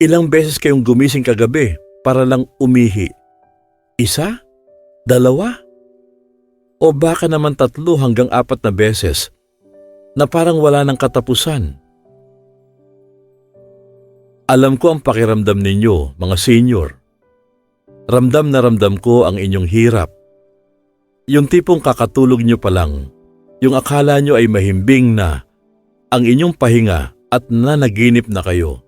Ilang beses kayong gumising kagabi para lang umihi? Isa? Dalawa? O baka naman 3 hanggang 4 na beses na parang wala ng katapusan? Alam ko ang pakiramdam ninyo, mga senior. Ramdam na ramdam ko ang inyong hirap. Yung tipong kakatulog nyo pa lang, yung akala nyo ay mahimbing na ang inyong pahinga at nanaginip na kayo.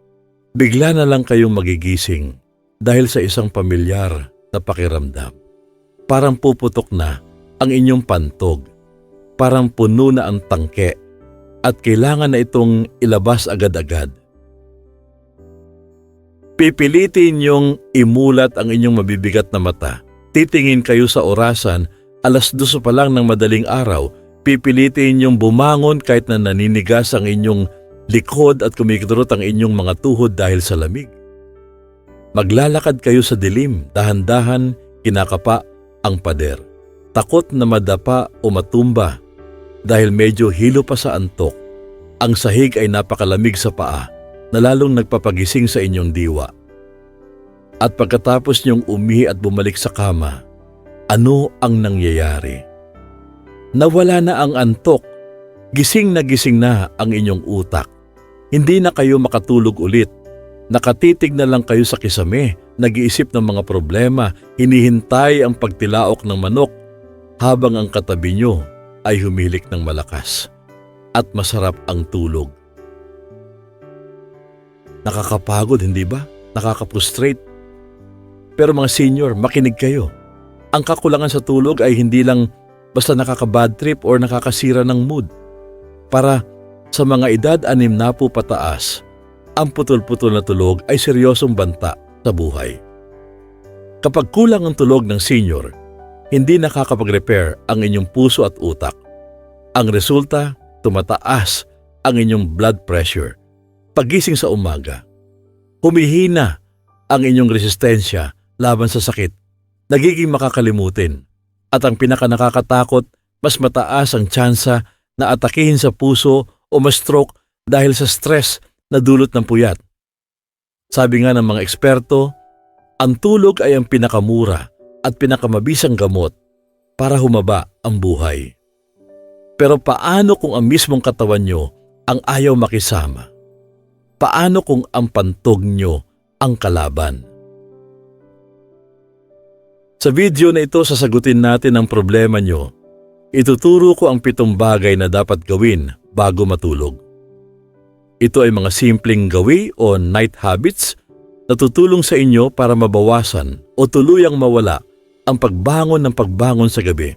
Bigla na lang kayong magigising dahil sa isang pamilyar na pakiramdam. Parang puputok na ang inyong pantog. Parang puno na ang tangke at kailangan na itong ilabas agad-agad. Pipilitin niyong imulat ang inyong mabibigat na mata. Titingin kayo sa orasan, 2:00 pa lang ng madaling araw. Pipilitin niyong bumangon kahit na naninigas ang inyong likod at kumikirot ang inyong mga tuhod dahil sa lamig. Maglalakad kayo sa dilim, dahan-dahan kinakapa ang pader. Takot na madapa o matumba dahil medyo hilo pa sa antok. Ang sahig ay napakalamig sa paa na lalong nagpapagising sa inyong diwa. At pagkatapos niyong umihi at bumalik sa kama, ano ang nangyayari? Nawala na ang antok, gising na ang inyong utak. Hindi na kayo makatulog ulit. Nakatitig na lang kayo sa kisame, nag-iisip ng mga problema, hinihintay ang pagtilaok ng manok habang ang katabi nyo ay humilik ng malakas at masarap ang tulog. Nakakapagod, hindi ba? Nakaka-frustrate. Pero mga senior, makinig kayo. Ang kakulangan sa tulog ay hindi lang basta nakaka-bad trip or nakakasira ng mood. Para sa mga edad 60 pataas, ang putol-putol na tulog ay seryosong banta sa buhay. Kapag kulang ang tulog ng senior, hindi nakakapag-repair ang inyong puso at utak. Ang resulta, tumataas ang inyong blood pressure. Pagising sa umaga, humihina ang inyong resistensya laban sa sakit, nagiging makakalimutin. At ang pinakanakakatakot, mas mataas ang tsansa na atakihin sa puso o ma-stroke dahil sa stress na dulot ng puyat. Sabi nga ng mga eksperto, ang tulog ay ang pinakamura at pinakamabisang gamot para humaba ang buhay. Pero paano kung ang mismong katawan nyo ang ayaw makisama? Paano kung ang pantog nyo ang kalaban? Sa video na ito, sasagutin natin ang problema nyo. Ituturo ko ang 7 bagay na dapat gawin bago matulog. Ito ay mga simpleng gawi o night habits na tutulong sa inyo para mabawasan o tuluyang mawala ang pagbangon sa gabi.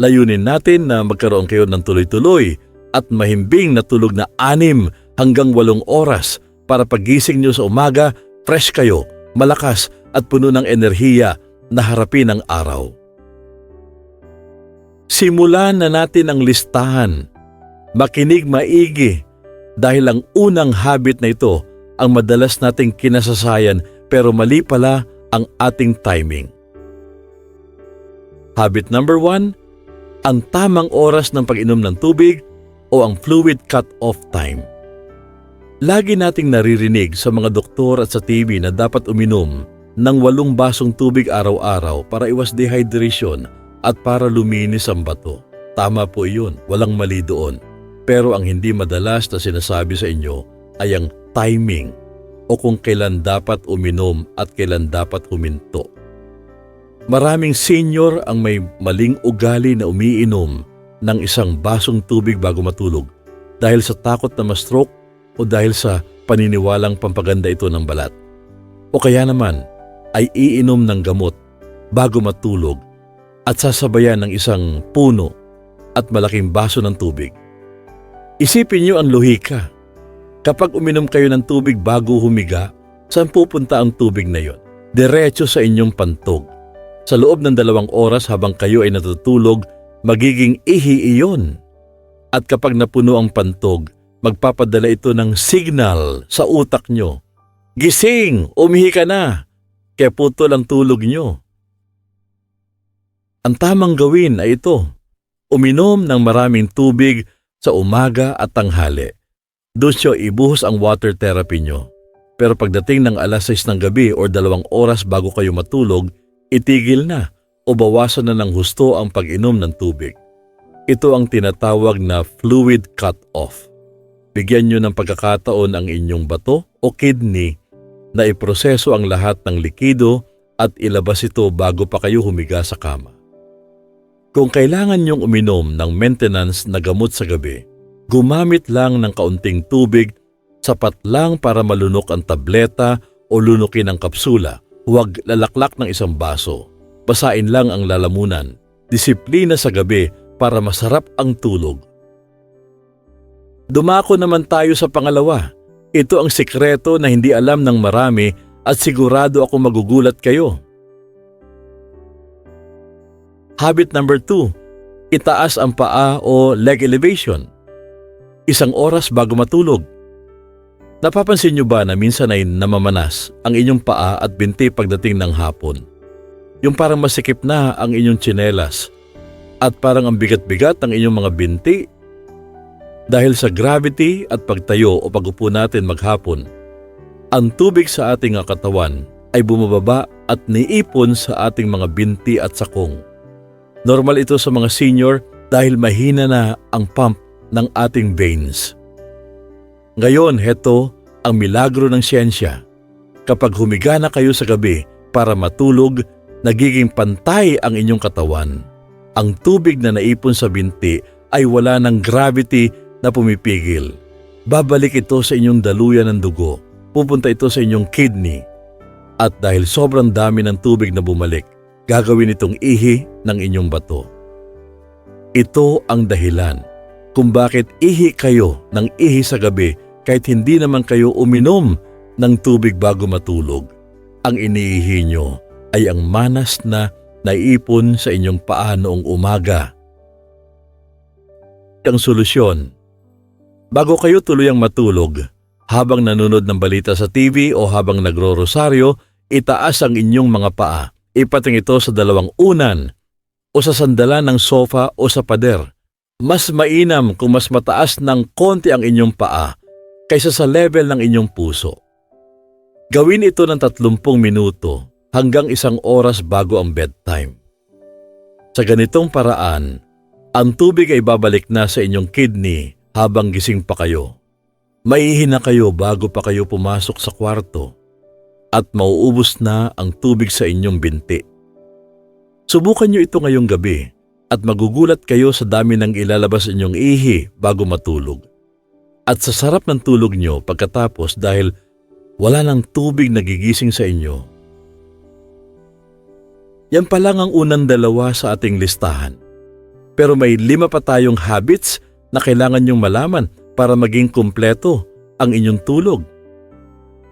Layunin natin na magkaroon kayo ng tuloy-tuloy at mahimbing na tulog na 6 hanggang 8 oras para pagising nyo sa umaga, fresh kayo, malakas at puno ng enerhiya na harapin ang araw. Simulan na natin ang listahan. Makinig maigi dahil ang unang habit na ito ang madalas nating kinasasayan pero mali pala ang ating timing. Habit number 1, ang tamang oras ng pag-inom ng tubig o ang fluid cut-off time. Lagi nating naririnig sa mga doktor at sa TV na dapat uminom ng 8 basong tubig araw-araw para iwas dehydration at para luminis ang bato. Tama po iyon, walang mali doon. Pero ang hindi madalas na sinasabi sa inyo ay ang timing o kung kailan dapat uminom at kailan dapat huminto. Maraming senior ang may maling ugali na umiinom ng 1 basong tubig bago matulog dahil sa takot na ma-stroke o dahil sa paniniwalang pampaganda ito ng balat. O kaya naman ay iinom ng gamot bago matulog at sasabayan ng 1 puno at malaking baso ng tubig. Isipin niyo ang lohika. Kapag uminom kayo ng tubig bago humiga, saan pupunta ang tubig na yon? Diretso sa inyong pantog. Sa loob ng 2 oras habang kayo ay natutulog, magiging ihi iyon. At kapag napuno ang pantog, magpapadala ito ng signal sa utak nyo. Gising! Umihi ka na! Kaya putol ang tulog nyo. Ang tamang gawin ay ito. Uminom ng maraming tubig sa umaga at tanghali. Doon siya ibuhos ang water therapy nyo. Pero pagdating ng alas 6 ng gabi o 2 oras bago kayo matulog, itigil na o bawasan na ng husto ang pag-inom ng tubig. Ito ang tinatawag na fluid cut-off. Bigyan nyo ng pagkakataon ang inyong bato o kidney na iproseso ang lahat ng likido at ilabas ito bago pa kayo humiga sa kama. Kung kailangan nyong uminom ng maintenance na gamot sa gabi, gumamit lang ng kaunting tubig, sapat lang para malunok ang tableta o lunukin ang kapsula. Huwag lalaklak ng isang baso. Basain lang ang lalamunan. Disiplina sa gabi para masarap ang tulog. Dumako naman tayo sa pangalawa. Ito ang sikreto na hindi alam ng marami at sigurado ako magugulat kayo. Habit number 2. Itaas ang paa o leg elevation. 1 oras bago matulog. Napapansin nyo ba na minsan ay namamanas ang inyong paa at binti pagdating ng hapon? Yung parang masikip na ang inyong tsinelas at parang ang bigat-bigat ang inyong mga binti. Dahil sa gravity at pagtayo o pagupo natin maghapon, ang tubig sa ating katawan ay bumababa at niipon sa ating mga binti at sakong. Normal ito sa mga senior dahil mahina na ang pump ng ating veins. Ngayon, heto ang milagro ng siyensya. Kapag humiga na kayo sa gabi para matulog, nagiging pantay ang inyong katawan. Ang tubig na naipon sa binti ay wala ng gravity na pumipigil. Babalik ito sa inyong daluyan ng dugo. Pupunta ito sa inyong kidney. At dahil sobrang dami ng tubig na bumalik, gagawin itong ihi ng inyong bato. Ito ang dahilan kung bakit ihi kayo ng ihi sa gabi kahit hindi naman kayo uminom ng tubig bago matulog. Ang iniihi nyo ay ang manas na naipon sa inyong paa noong umaga. Ang solusyon, bago kayo tuluyang matulog, habang nanonood ng balita sa TV o habang nagro-rosaryo, itaas ang inyong mga paa. Ipating ito sa 2 unan o sa sandalan ng sofa o sa pader. Mas mainam kung mas mataas ng konti ang inyong paa kaysa sa level ng inyong puso. Gawin ito ng 30 minuto hanggang 1 oras bago ang bedtime. Sa ganitong paraan, ang tubig ay babalik na sa inyong kidney habang gising pa kayo. Maihina kayo bago pa kayo pumasok sa kwarto at mauubos na ang tubig sa inyong binti. Subukan nyo ito ngayong gabi at magugulat kayo sa dami ng ilalabas inyong ihi bago matulog. At sa sarap ng tulog nyo pagkatapos dahil wala ng tubig nagigising sa inyo. Yan pa lang ang unang 2 sa ating listahan. Pero may 5 pa tayong habits na kailangan nyong malaman para maging kumpleto ang inyong tulog.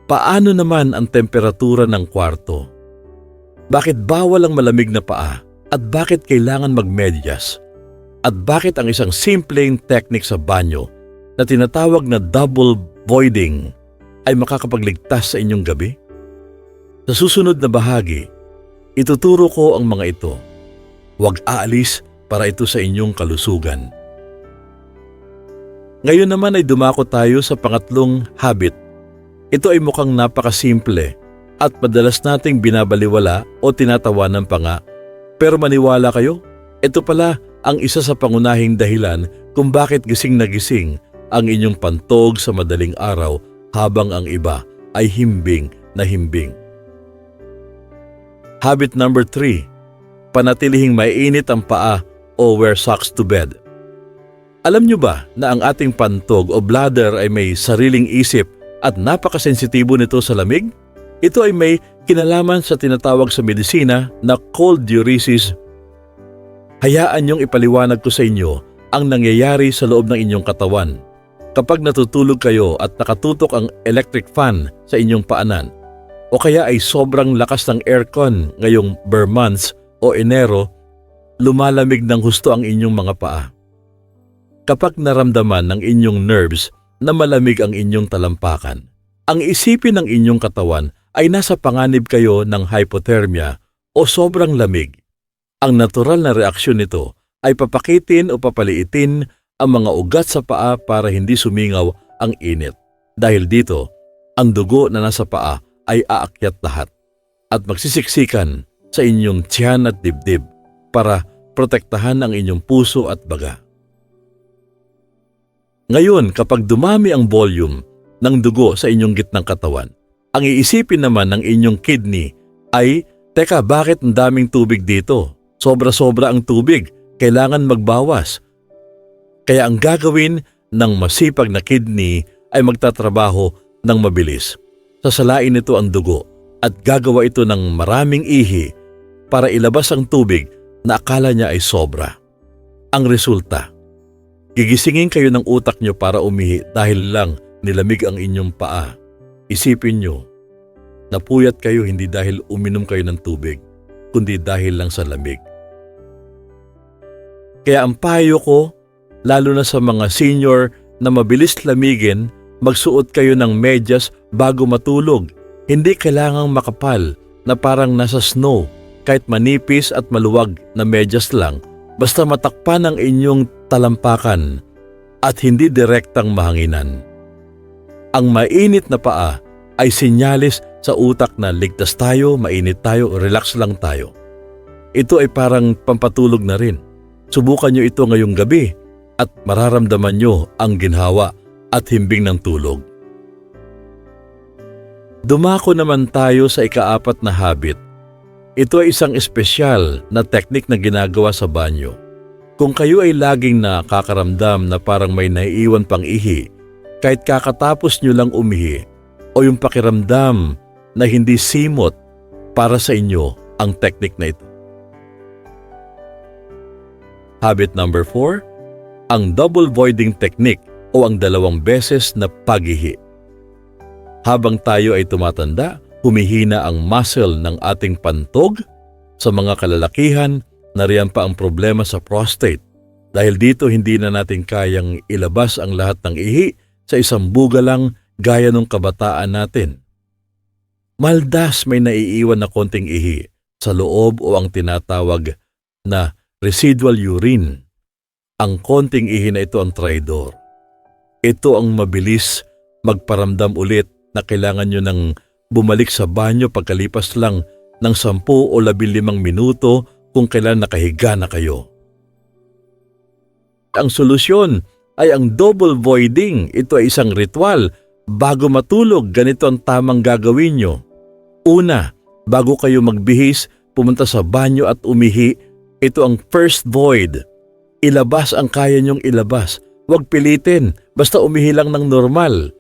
Paano naman ang temperatura ng kwarto? Bakit bawal ang malamig na paa? At bakit kailangan magmedyas? At bakit ang isang simpleng technique sa banyo na tinatawag na double voiding ay makakapagligtas sa inyong gabi? Sa susunod na bahagi, ituturo ko ang mga ito. Huwag aalis para ito sa inyong kalusugan. Ngayon naman ay dumako tayo sa pangatlong habit. Ito ay mukhang napakasimple at madalas nating binabaliwala o tinatawanan pa nga. Pero maniwala kayo, ito pala ang isa sa pangunahing dahilan kung bakit gising na gising ang inyong pantog sa madaling araw habang ang iba ay himbing na himbing. Habit number 3. Panatilihing mainit ang paa o wear socks to bed. Alam nyo ba na ang ating pantog o bladder ay may sariling isip at napakasensitibo nito sa lamig? Ito ay may kinalaman sa tinatawag sa medisina na cold diuresis. Hayaan niyong ipaliwanag ko sa inyo ang nangyayari sa loob ng inyong katawan. Kapag natutulog kayo at nakatutok ang electric fan sa inyong paanan, o kaya ay sobrang lakas ng aircon ngayong bare months o Enero, lumalamig ng husto ang inyong mga paa. Kapag naramdaman ng inyong nerves na malamig ang inyong talampakan, ang isipin ng inyong katawan ay nasa panganib kayo ng hypothermia o sobrang lamig. Ang natural na reaksyon nito ay papakitin o papaliitin ang mga ugat sa paa para hindi sumingaw ang init. Dahil dito, ang dugo na nasa paa ay aakyat lahat at magsisiksikan sa inyong tiyan at dibdib para protektahan ang inyong puso at baga. Ngayon, kapag dumami ang volume ng dugo sa inyong gitnang katawan, ang iisipin naman ng inyong kidney ay, teka, bakit ang daming tubig dito? Sobra-sobra ang tubig, kailangan magbawas. Kaya ang gagawin ng masipag na kidney ay magtatrabaho ng mabilis. Sasalain nito ang dugo at gagawa ito ng maraming ihi para ilabas ang tubig na akala niya ay sobra. Ang resulta, gigisingin kayo ng utak niyo para umihi dahil lang nilamig ang inyong paa. Isipin niyo, napuyat kayo hindi dahil uminom kayo ng tubig, kundi dahil lang sa lamig. Kaya ang payo ko, lalo na sa mga senior na mabilis lamigin, magsuot kayo ng medyas bago matulog. Hindi kailangang makapal na parang nasa snow, kahit manipis at maluwag na medyas lang, basta matakpan ang inyong talampakan at hindi direktang mahanginan. Ang mainit na paa ay sinyalis sa utak na ligtas tayo, mainit tayo, relax lang tayo. Ito ay parang pampatulog na rin. Subukan nyo ito ngayong gabi at mararamdaman nyo ang ginhawa at himbing ng tulog. Dumako naman tayo sa ika-4 na habit. Ito ay isang espesyal na teknik na ginagawa sa banyo. Kung kayo ay laging nakakaramdam na parang may naiiwan pang ihi, kahit kakatapos nyo lang umihi, o yung pakiramdam na hindi simot, para sa inyo ang teknik na ito. Habit number 4, ang double voiding technique o ang 2 beses na paghihi. Habang tayo ay tumatanda, humihina ang muscle ng ating pantog. Sa mga kalalakihan, nariyan pa ang problema sa prostate. Dahil dito hindi na natin kayang ilabas ang lahat ng ihi sa isang buga lang gaya ng kabataan natin. Maldas may naiiwan na konting ihi sa loob o ang tinatawag na residual urine. Ang konting ihi na ito ang traidor. Ito ang mabilis magparamdam ulit na kailangan nyo ng bumalik sa banyo pagkalipas lang ng 10 o 15 minuto kung kailan nakahiga na kayo. Ang solusyon ay ang double voiding. Ito ay isang ritual. Bago matulog, ganito ang tamang gagawin nyo. Una, bago kayo magbihis, pumunta sa banyo at umihi. Ito ang first void. Ilabas ang kaya nyong ilabas. Huwag pilitin, basta umihi lang ng normal.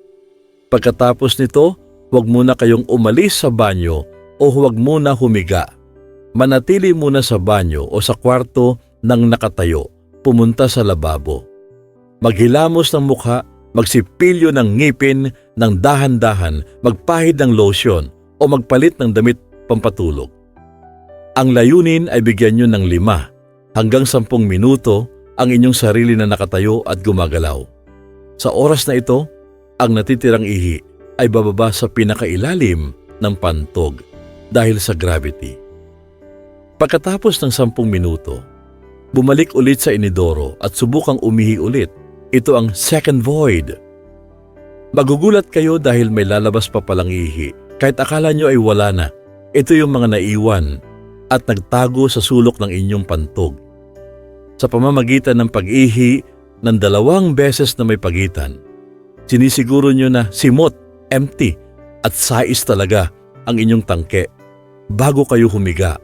Pagkatapos nito, huwag muna kayong umalis sa banyo o huwag muna humiga. Manatili muna sa banyo o sa kwarto ng nakatayo, pumunta sa lababo. Maghilamos ng mukha, magsipilyo ng ngipin ng dahan-dahan, magpahid ng lotion o magpalit ng damit pampatulog. Ang layunin ay bigyan nyo ng 5 hanggang 10 minuto ang inyong sarili na nakatayo at gumagalaw. Sa oras na ito, ang natitirang ihi ay bababa sa pinakailalim ng pantog dahil sa gravity. Pagkatapos ng 10 minuto, bumalik ulit sa inidoro at subukang umihi ulit. Ito ang second void. Magugulat kayo dahil may lalabas pa palang ihi kahit akala nyo ay wala na. Ito yung mga naiwan at nagtago sa sulok ng inyong pantog. Sa pamamagitan ng pag-ihi ng 2 beses na may pagitan, sinisiguro nyo na simot, empty at sais talaga ang inyong tangke bago kayo humiga.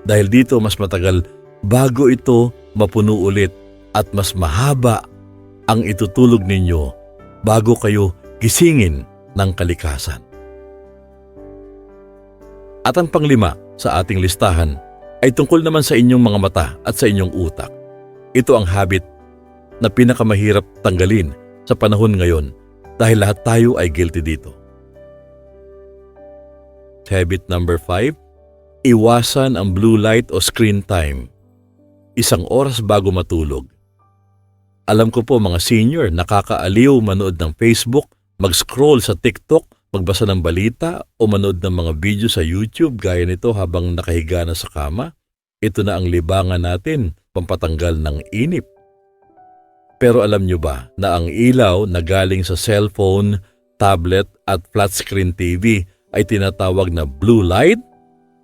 Dahil dito mas matagal bago ito mapuno ulit at mas mahaba ang itutulog ninyo bago kayo gisingin ng kalikasan. At ang pang-5 sa ating listahan ay tungkol naman sa inyong mga mata at sa inyong utak. Ito ang habit na pinakamahirap tanggalin sa panahon ngayon dahil lahat tayo ay guilty dito. Habit number 5, iwasan ang blue light o screen time. 1 oras bago matulog. Alam ko po mga senior, nakakaaliw manood ng Facebook, mag-scroll sa TikTok, magbasa ng balita o manood ng mga video sa YouTube gaya nito habang nakahiga na sa kama. Ito na ang libangan natin, pampatanggal ng inip. Pero alam nyo ba na ang ilaw na galing sa cellphone, tablet at flat screen TV ay tinatawag na blue light,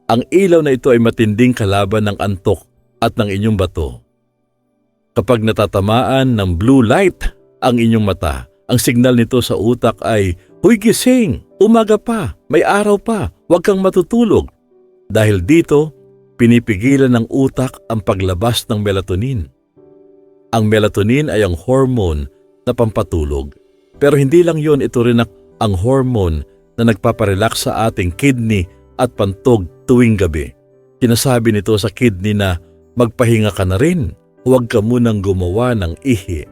ang ilaw na ito ay matinding kalaban ng antok at ng inyong bato. Kapag natatamaan ng blue light ang inyong mata, ang signal nito sa utak ay, "Huy, gising! Umaga pa! May araw pa! Huwag kang matutulog!" Dahil dito, pinipigilan ng utak ang paglabas ng melatonin. Ang melatonin ay ang hormone na pampatulog. Pero hindi lang yon, ito rin ang hormone na nagpaparelax sa ating kidney at pantog tuwing gabi. Sinasabi nito sa kidney na magpahinga ka na rin, huwag ka munang gumawa ng ihi.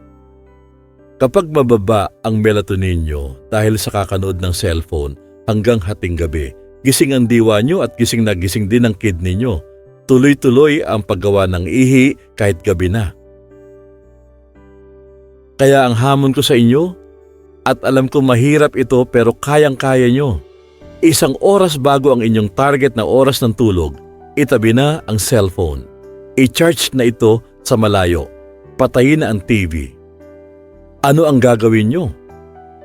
Kapag mababa ang melatonin nyo dahil sa kakanood ng cellphone hanggang hating gabi, gising ang diwa nyo at gising na gising din ang kidney nyo. Tuloy-tuloy ang paggawa ng ihi kahit gabi na. Kaya ang hamon ko sa inyo, at alam ko mahirap ito pero kayang-kaya nyo, 1 oras bago ang inyong target na oras ng tulog, itabi na ang cellphone. I-charge na ito sa malayo. Patayin na ang TV. Ano ang gagawin nyo?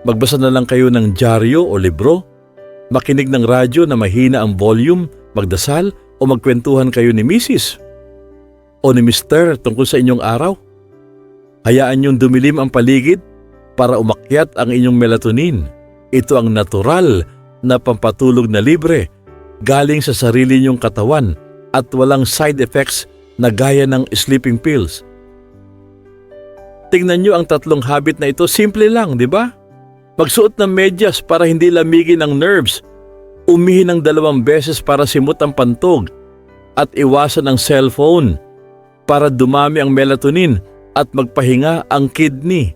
Magbasa na lang kayo ng dyaryo o libro? Makinig ng radyo na mahina ang volume, magdasal, o magkwentuhan kayo ni Mrs. o ni Mr. tungkol sa inyong araw? Hayaan niyong dumilim ang paligid para umakyat ang inyong melatonin. Ito ang natural na pampatulog na libre, galing sa sarili niyong katawan at walang side effects na gaya ng sleeping pills. Tingnan niyo ang 3 habit na ito, simple lang, di ba? Magsuot ng medyas para hindi lamigin ang nerves, umihi ng 2 beses para simut ang pantog, at iwasan ang cellphone para dumami ang melatonin at magpahinga ang kidney.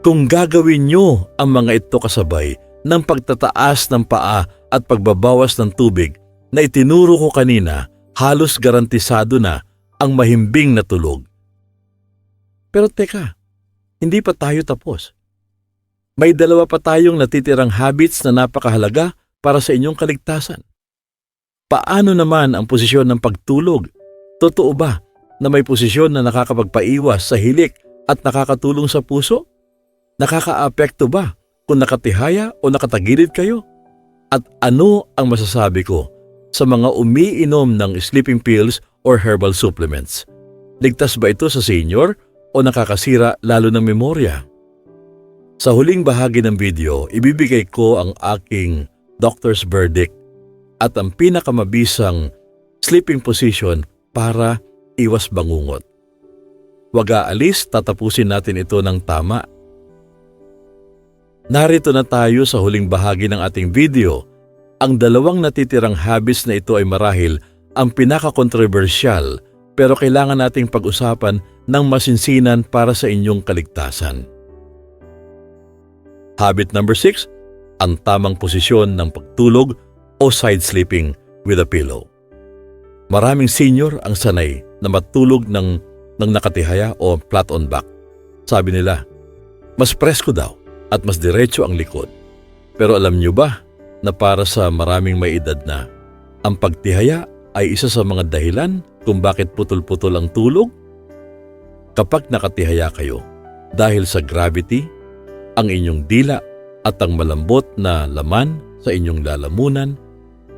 Kung gagawin nyo ang mga ito kasabay ng pagtataas ng paa at pagbabawas ng tubig na itinuro ko kanina, halos garantisado na ang mahimbing na tulog. Pero teka, hindi pa tayo tapos. May 2 pa tayong natitirang habits na napakahalaga para sa inyong kaligtasan. Paano naman ang posisyon ng pagtulog? Totoo ba na may posisyon na nakakapagpaiwas sa hilik at nakakatulong sa puso? Nakakaapekto ba kung nakatihaya o nakatagilid kayo? At ano ang masasabi ko sa mga umiinom ng sleeping pills or herbal supplements? Ligtas ba ito sa senior o nakakasira lalo ng memorya? Sa huling bahagi ng video, ibibigay ko ang aking doctor's verdict at ang pinakamabisang sleeping position para iwas bangungot. Huwag aalis, tatapusin natin ito ng tama. Narito na tayo sa huling bahagi ng ating video. Ang 2 natitirang habits na ito ay marahil ang pinaka-controversial pero kailangan nating pag-usapan ng masinsinan para sa inyong kaligtasan. Habit number 6, ang tamang posisyon ng pagtulog o side sleeping with a pillow. Maraming senior ang sanay na matulog ng nakatihaya o flat on back. Sabi nila, mas presko daw at mas diretso ang likod. Pero alam niyo ba na para sa maraming may edad na, ang pagtihaya ay isa sa mga dahilan kung bakit putol-putol ang tulog? Kapag nakatihaya kayo, dahil sa gravity, ang inyong dila at ang malambot na laman sa inyong lalamunan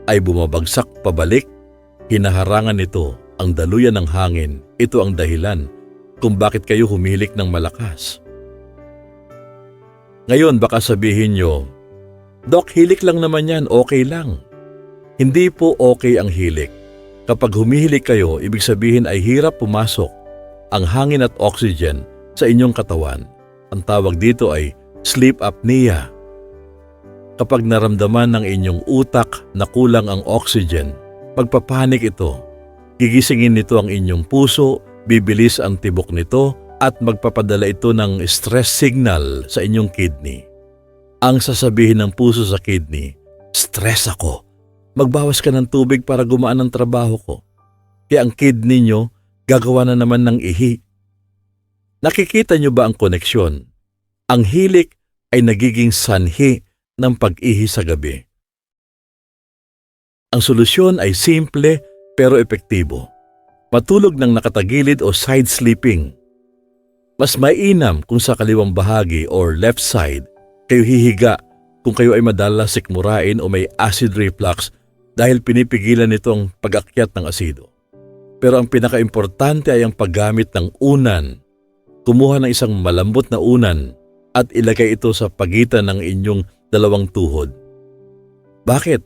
ay bumabagsak pabalik, hinaharangan nito ang daluyan ng hangin. Ito ang dahilan kung bakit kayo humilik ng malakas. Ngayon baka sabihin nyo, "Dok, hilik lang naman yan, okay lang." Hindi po okay ang hilik. Kapag humihilik kayo, ibig sabihin ay hirap pumasok ang hangin at oxygen sa inyong katawan. Ang tawag dito ay sleep apnea. Kapag naramdaman ng inyong utak na kulang ang oxygen, magpapanik ito. Gigisingin nito ang inyong puso, bibilis ang tibok nito, at magpapadala ito ng stress signal sa inyong kidney. Ang sasabihin ng puso sa kidney, "Stress ako. Magbawas ka ng tubig para gumaan ang trabaho ko." Kaya ang kidney nyo gagawa na naman ng ihi. Nakikita nyo ba ang koneksyon? Ang hilik ay nagiging sanhi ng pag-ihi sa gabi. Ang solusyon ay simple pero epektibo. Matulog ng nakatagilid o side sleeping. Mas mainam kung sa kaliwang bahagi or left side kayo hihiga kung kayo ay madalas sikmurain o may acid reflux dahil pinipigilan nito ang pag-akyat ng asido. Pero ang pinaka-importante ay ang paggamit ng unan. Kumuha ng isang malambot na unan at ilagay ito sa pagitan ng inyong dalawang tuhod. Bakit?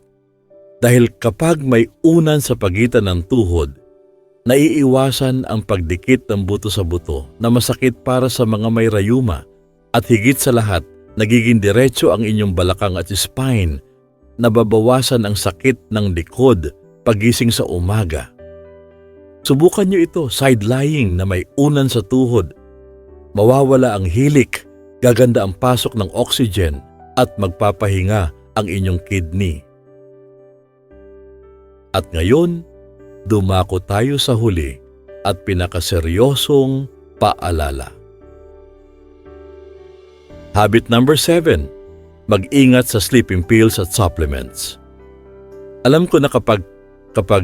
Dahil kapag may unan sa pagitan ng tuhod, naiiwasan ang pagdikit ng buto sa buto na masakit para sa mga may rayuma at higit sa lahat, nagiging diretso ang inyong balakang at spine, nababawasan ang sakit ng likod pagising sa umaga. Subukan nyo ito, side lying na may unan sa tuhod. Mawawala ang hilik, gaganda ang pasok ng oxygen at magpapahinga ang inyong kidney. At ngayon, dumako tayo sa huli at pinakaseryosong paalala. Habit number 7, mag-ingat sa sleeping pills at supplements. Alam ko na kapag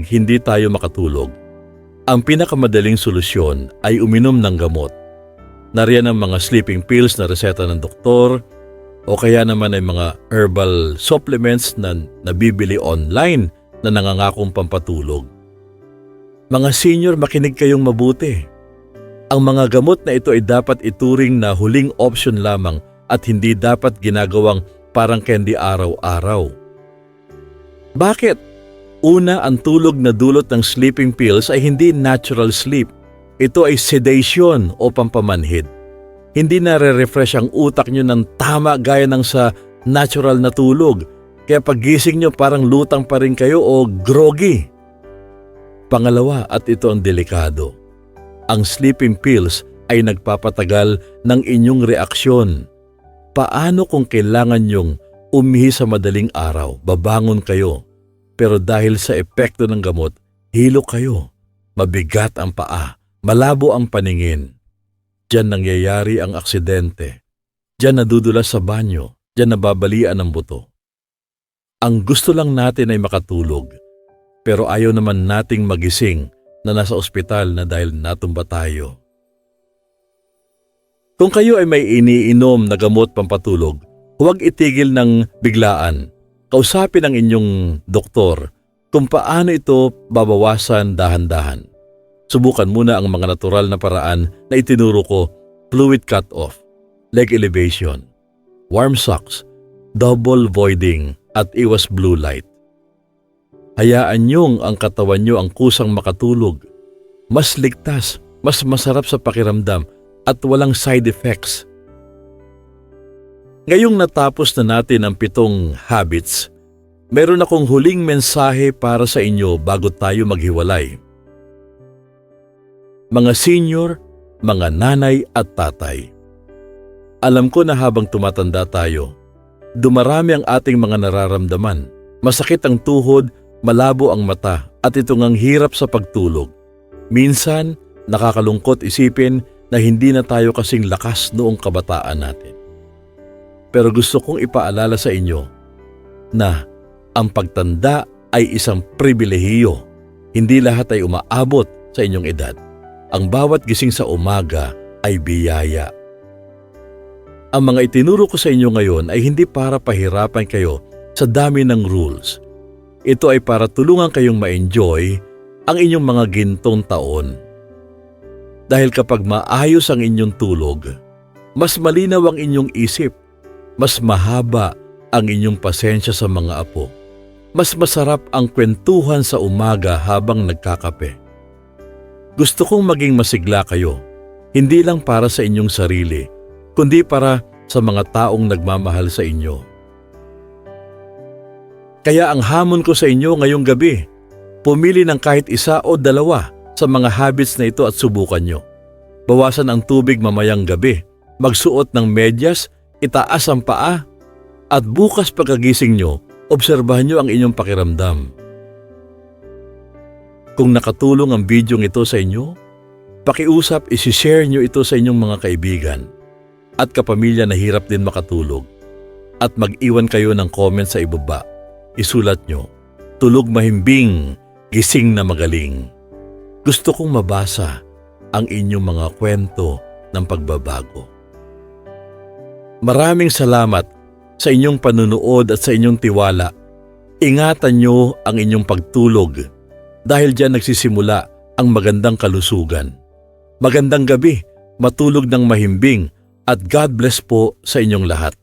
hindi tayo makatulog, ang pinakamadaling solusyon ay uminom ng gamot. Nariyan ang mga sleeping pills na reseta ng doktor o kaya naman ay mga herbal supplements na nabibili online na nangangakong pampatulog. Mga senior, makinig kayong mabuti. Ang mga gamot na ito ay dapat ituring na huling option lamang at hindi dapat ginagawang parang candy araw-araw. Bakit? Una, ang tulog na dulot ng sleeping pills ay hindi natural sleep. Ito ay sedation o pampamanhid. Hindi nare-refresh ang utak nyo ng tama gaya ng sa natural na tulog. Kaya pagising nyo parang lutang pa rin kayo o groggy. Pangalawa, at ito ang delikado, ang sleeping pills ay nagpapatagal ng inyong reaksyon. Paano kung kailangan nyong umihi sa madaling araw, babangon kayo? Pero dahil sa epekto ng gamot, hilo kayo, mabigat ang paa, malabo ang paningin. Diyan nangyayari ang aksidente. Diyan nadudulas sa banyo, diyan nababalian ang buto. Ang gusto lang natin ay makatulog, pero ayaw naman nating magising na nasa ospital na dahil natumba tayo. Kung kayo ay may iniinom na gamot pampatulog, huwag itigil ng biglaan. Kausapin ang inyong doktor kung paano ito babawasan dahan-dahan. Subukan muna ang mga natural na paraan na itinuro ko: fluid cut-off, leg elevation, warm socks, double voiding at iwas blue light. Hayaan niyong ang katawan niyo ang kusang makatulog. Mas ligtas, mas masarap sa pakiramdam at walang side effects. Ngayong natapos na natin ang 7 habits, meron akong huling mensahe para sa inyo bago tayo maghiwalay. Mga senior, mga nanay at tatay. Alam ko na habang tumatanda tayo, dumarami ang ating mga nararamdaman. Masakit ang tuhod, malabo ang mata at ito ngang hirap sa pagtulog. Minsan, nakakalungkot isipin na hindi na tayo kasing lakas noong kabataan natin. Pero gusto kong ipaalala sa inyo na ang pagtanda ay isang pribilehiyo. Hindi lahat ay umaabot sa inyong edad. Ang bawat gising sa umaga ay biyaya. Ang mga itinuro ko sa inyo ngayon ay hindi para pahirapan kayo sa dami ng rules. Ito ay para tulungan kayong ma-enjoy ang inyong mga gintong taon. Dahil kapag maayos ang inyong tulog, mas malinaw ang inyong isip, mas mahaba ang inyong pasensya sa mga apo, mas masarap ang kwentuhan sa umaga habang nagkakape. Gusto kong maging masigla kayo, hindi lang para sa inyong sarili, kundi para sa mga taong nagmamahal sa inyo. Kaya ang hamon ko sa inyo ngayong gabi, pumili ng kahit 1 o 2 sa mga habits na ito at subukan nyo. Bawasan ang tubig mamayang gabi, magsuot ng medyas, itaas ang paa, at bukas pagkagising nyo, obserbahan nyo ang inyong pakiramdam. Kung nakatulong ang video ito sa inyo, pakiusap isi-share nyo ito sa inyong mga kaibigan at kapamilya na hirap din makatulog. At mag-iwan kayo ng comment sa ibaba. Isulat nyo, tulog mahimbing, gising na magaling. Gusto kong mabasa ang inyong mga kwento ng pagbabago. Maraming salamat sa inyong panunood at sa inyong tiwala. Ingatan nyo ang inyong pagtulog dahil diyan nagsisimula ang magandang kalusugan. Magandang gabi, matulog ng mahimbing at God bless po sa inyong lahat.